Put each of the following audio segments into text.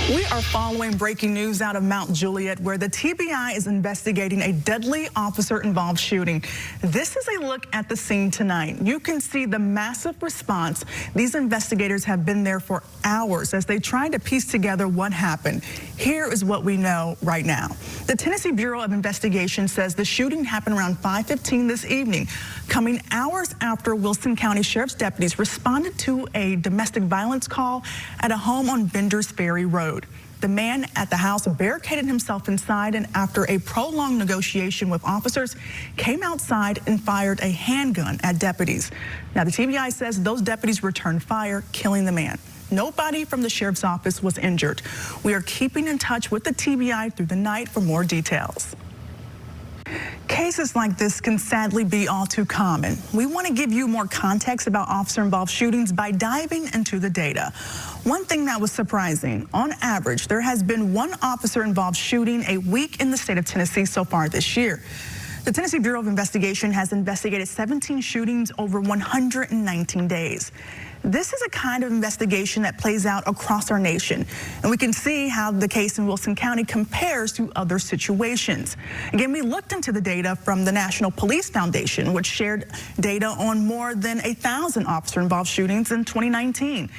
We are following breaking news out of Mount Juliet, where the TBI is investigating a deadly officer-involved shooting. This is a look at the scene tonight. You can see the massive response. These investigators have been there for hours as they try to piece together what happened. Here is what we know right now. The Tennessee Bureau of Investigation says the shooting happened around 5:15 this evening, coming hours after Wilson County Sheriff's deputies responded to a domestic violence call at a home on Bender's Ferry Road. The man at the house barricaded himself inside, and after a prolonged negotiation with officers, came outside and fired a handgun at deputies. Now, the TBI says those deputies returned fire, killing the man. Nobody from the sheriff's office was injured. We are keeping in touch with the TBI through the night for more details. Cases like this can sadly be all too common. We want to give you more context about officer-involved shootings by diving into the data. One thing that was surprising, on average, there has been one officer-involved shooting a week in the state of Tennessee so far this year. The Tennessee Bureau of Investigation has investigated 17 shootings over 119 days. This is a kind of investigation that plays out across our nation, and we can see how the case in Wilson County compares to other situations. Again, we looked into the data from the National Police Foundation, which shared data on more than 1,000 officer-involved shootings in 2019.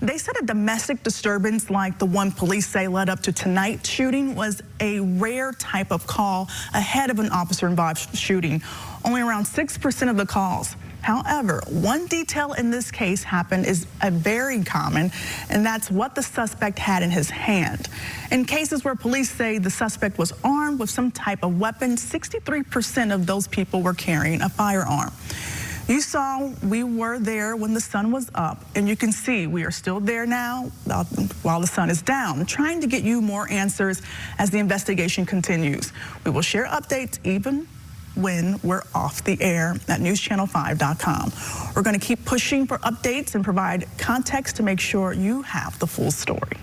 They said a domestic disturbance like the one police say led up to tonight's shooting was a rare type of call ahead of an officer-involved shooting. Only around 6% of the calls. However, one detail in this case happened is a very common, and that's what the suspect had in his hand. In cases where police say the suspect was armed with some type of weapon, 63% of those people were carrying a firearm. You saw we were there when the sun was up, and you can see we are still there now while the sun is down, trying to get you more answers as the investigation continues. We will share updates even when we're off the air at newschannel5.com. We're going to keep pushing for updates and provide context to make sure you have the full story.